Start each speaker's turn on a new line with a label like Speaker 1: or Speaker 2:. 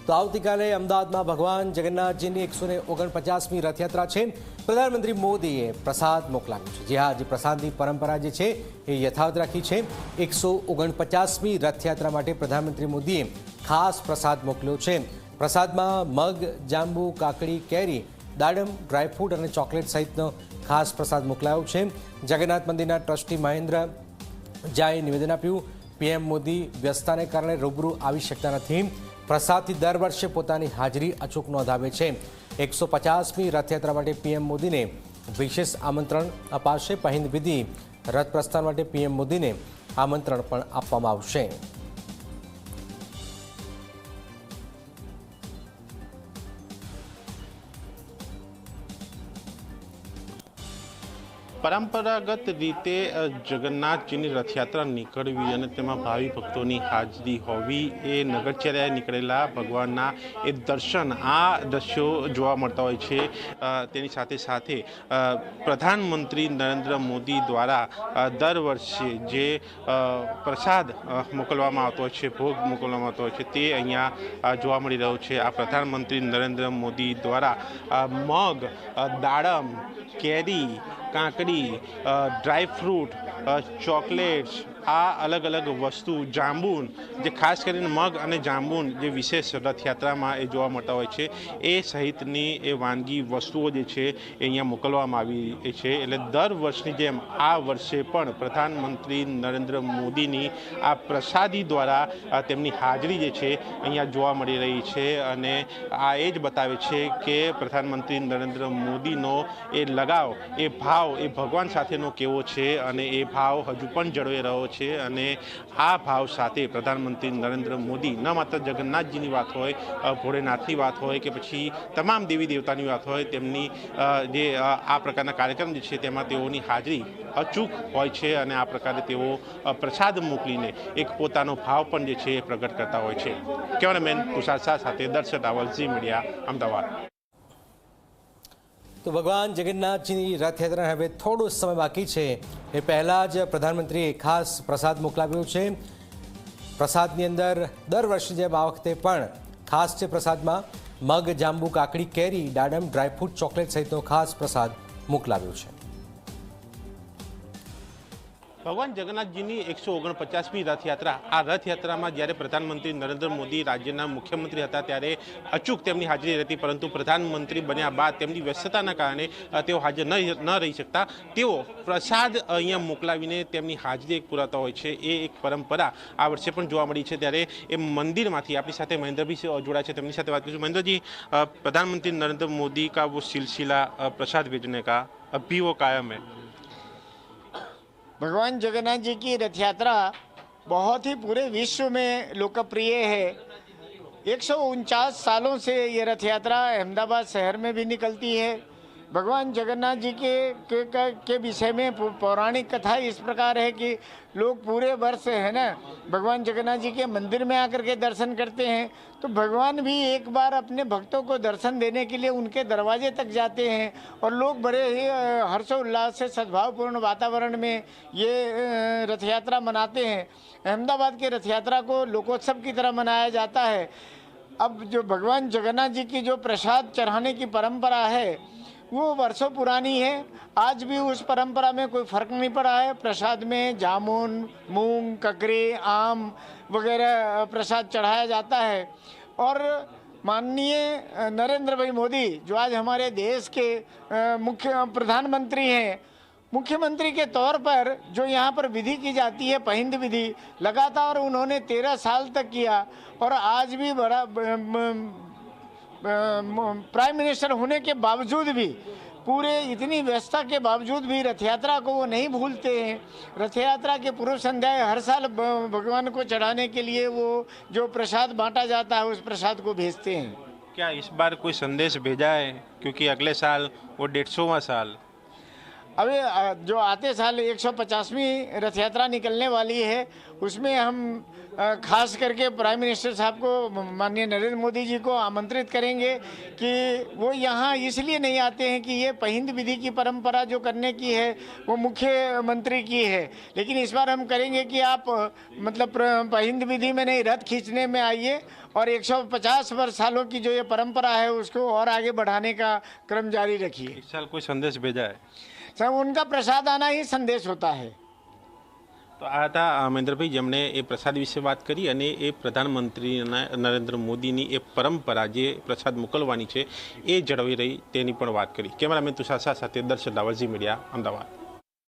Speaker 1: તો આવતીકાલે અમદાવાદમાં ભગવાન જગન્નાથજીની 149મી રથયાત્રા છે। પ્રધાનમંત્રી મોદીએ પ્રસાદ મોકલાવ્યો છે। જે આજે પ્રસાદની પરંપરા જે છે એ યથાવત રાખી છે। 149મી રથયાત્રા માટે પ્રધાનમંત્રી મોદીએ ખાસ પ્રસાદ મોકલ્યો છે। પ્રસાદમાં મગ, જાંબુ, કાકડી, કેરી, દાડમ, ડ્રાયફ્રૂટ અને ચોકલેટ સહિતનો ખાસ પ્રસાદ મોકલાયો છે। જગન્નાથ મંદિરના ટ્રસ્ટી મહેન્દ્ર ઝાએ નિવેદન આપ્યું, પીએમ મોદી વ્યસ્તતાને કારણે રૂબરૂ આવી શકતા નથી। પ્રસાદથી દર વર્ષે પોતાની હાજરી અચૂક નોંધાવે છે। 150મી રથયાત્રા માટે પીએમ મોદીને વિશેષ આમંત્રણ અપાશે। પહિંદ વિધિ રથ પ્રસ્થાન માટે પીએમ મોદીને આમંત્રણ પણ આપવામાં આવશે।
Speaker 2: પરંપરાગત રીતે જગન્નાથજીની રથયાત્રા નીકળવી અને તેમાં ભાવિ ભક્તોની હાજરી હોવી, એ નગરચર્યાએ નીકળેલા ભગવાનના એ દર્શન, આ દ્રશ્યો જોવા મળતા હોય છે। તેની સાથે સાથે પ્રધાનમંત્રી નરેન્દ્ર મોદી દ્વારા દર વર્ષે જે પ્રસાદ મોકલવામાં આવતો હોય છે, ભોગ મોકલવામાં આવતો હોય છે, તે અહીંયા જોવા મળી રહ્યો છે। આ પ્રધાનમંત્રી નરેન્દ્ર મોદી દ્વારા મગ, દાડમ, કેરી, કાકડી, ડ્રાયફ્રૂટ, ચોકલેટ્સ, આ અલગ અલગ વસ્તુ, જાંબુન, જે ખાસ કરીને મગ અને જાંબુન જે વિશેષ રથયાત્રામાં એ જોવા મળતા હોય છે, એ સહિતની એ વાનગી વસ્તુઓ જે છે એ અહીંયા મોકલવામાં આવી છે। એટલે દર વર્ષની જેમ આ વર્ષે પણ પ્રધાનમંત્રી નરેન્દ્ર મોદીની આ પ્રસાદી દ્વારા તેમની હાજરી જે છે અહીંયા જોવા મળી રહી છે। અને આ એ જ બતાવે છે કે પ્રધાનમંત્રી નરેન્દ્ર મોદીનો એ લગાવ, એ ભાવ, એ ભગવાન સાથેનો કેવો છે, અને એ ભાવ હજુ પણ જળવાઈ રહ્યો છે। અને આ ભાવ સાથે પ્રધાનમંત્રી નરેન્દ્ર મોદી ન માત્ર જગન્નાથજીની વાત હોય, ભોળેનાથની વાત હોય કે પછી તમામ દેવી દેવતાની વાત હોય, તેમની જે આ પ્રકારના કાર્યક્રમ જે છે તેમાં તેઓની હાજરી અચૂક હોય છે। અને આ પ્રકારે તેઓ પ્રસાદ મોકલીને એક પોતાનો ભાવ પણ જે છે એ પ્રગટ કરતા હોય છે। કેમેરામેન તુષાર શાહ સાથે દર્શન રાવલ, ઝી મીડિયા, અમદાવાદ।
Speaker 1: તો ભગવાન જગન્નાથજીની રથયાત્રાને હવે થોડો સમય બાકી છે, એ પહેલાં જ પ્રધાનમંત્રીએ ખાસ પ્રસાદ મોકલાવ્યો છે। પ્રસાદની અંદર દર વર્ષે જેમ આ વખતે પણ ખાસ છે। પ્રસાદમાં મગ, જાંબુ, કાકડી, કેરી, દાડમ, ડ્રાયફ્રૂટ, ચોકલેટ સહિતનો ખાસ પ્રસાદ મોકલાવ્યો છે।
Speaker 2: ભગવાન જગન્નાથજીની 149મી રથયાત્રા, આ રથયાત્રામાં જ્યારે પ્રધાનમંત્રી નરેન્દ્ર મોદી રાજ્યના મુખ્યમંત્રી હતા ત્યારે અચૂક તેમની હાજરી રહેતી, પરંતુ પ્રધાનમંત્રી બન્યા બાદ તેમની વ્યસ્તતાના કારણે તેઓ હાજર ન રહી શકતા। તેઓ પ્રસાદ અહીંયા મોકલાવીને તેમની હાજરી પુરાતા હોય છે। એ એક પરંપરા આ વર્ષે પણ જોવા મળી છે। ત્યારે એ મંદિરમાંથી આપણી સાથે મહેન્દ્રભાઈ જોડાયા છે, તેમની સાથે વાત કરીશું। મહેન્દ્રજી, प्रधानमंत्री नरेंद्र मोदी का वो सिलसिला प्रसाद भेजने का अभी वो कायम है?
Speaker 3: भगवान जगन्नाथ जी की रथ यात्रा बहुत ही पूरे विश्व में लोकप्रिय है। 149 सालों से ये रथ यात्रा अहमदाबाद शहर में भी निकलती है। भगवान जगन्नाथ जी के विषय में पौराणिक कथा इस प्रकार है कि लोग पूरे वर्ष है ना भगवान जगन्नाथ जी के मंदिर में आकर के दर्शन करते हैं, तो भगवान भी एक बार अपने भक्तों को दर्शन देने के लिए उनके दरवाजे तक जाते हैं। और लोग बड़े ही हर्षोल्लास से सद्भावपूर्ण वातावरण में ये रथ यात्रा मनाते हैं। अहमदाबाद के रथ यात्रा को लोकोत्सव की तरह मनाया जाता है। अब जो भगवान जगन्नाथ जी की जो प्रसाद चढ़ाने की परंपरा है वो वर्षों पुरानी है। आज भी उस परंपरा में कोई फर्क नहीं पड़ा है। प्रसाद में जामुन, मूंग, ककड़ी, आम वगैरह प्रसाद चढ़ाया जाता है। और माननीय नरेंद्र भाई मोदी जो आज हमारे देश के मुख्य प्रधानमंत्री हैं, मुख्यमंत्री के तौर पर जो यहाँ पर विधि की जाती है, पहिंद विधि, लगातार उन्होंने 13 साल तक किया। और आज भी बड़ा प्राइम मिनिस्टर होने के बावजूद भी, पूरे इतनी व्यस्तता के बावजूद भी रथ यात्रा को वो नहीं भूलते हैं। रथ यात्रा के पूर्व संध्या हर साल भगवान को चढ़ाने के लिए वो जो प्रसाद बांटा जाता है उस प्रसाद को भेजते हैं।
Speaker 2: क्या इस बार कोई संदेश भेजा है, क्योंकि अगले साल वो 150वां साल?
Speaker 3: अभी जो आते साल 150वीं रथ यात्रा निकलने वाली है, उसमें हम खास करके प्राइम मिनिस्टर साहब को, माननीय नरेंद्र मोदी जी को आमंत्रित करेंगे कि वो यहाँ इसलिए नहीं आते हैं कि ये पहिंद विधि की परंपरा जो करने की है वो मुख्यमंत्री की है, लेकिन इस बार हम करेंगे कि आप मतलब पहिंद विधि में नहीं, रथ खींचने में आइए और 150 सालों की जो ये परंपरा है उसको और आगे बढ़ाने का क्रम जारी रखिए।
Speaker 2: इस साल कोई संदेश भेजा है?
Speaker 3: सब उनका प्रसाद आना ही संदेश होता है।
Speaker 2: તો આ હતા મહેન્દ્રભાઈ, જેમણે એ પ્રસાદ વિશે વાત કરી અને એ પ્રધાનમંત્રી નરેન્દ્ર મોદીની એ પરંપરા જે પ્રસાદ મોકલવાની છે એ જળવાઈ રહી તેની પણ વાત કરી. કેમેરામેન તુષાર શાહ સાથે દર્શન રાવલ, ઝી મીડિયા, અમદાવાદ.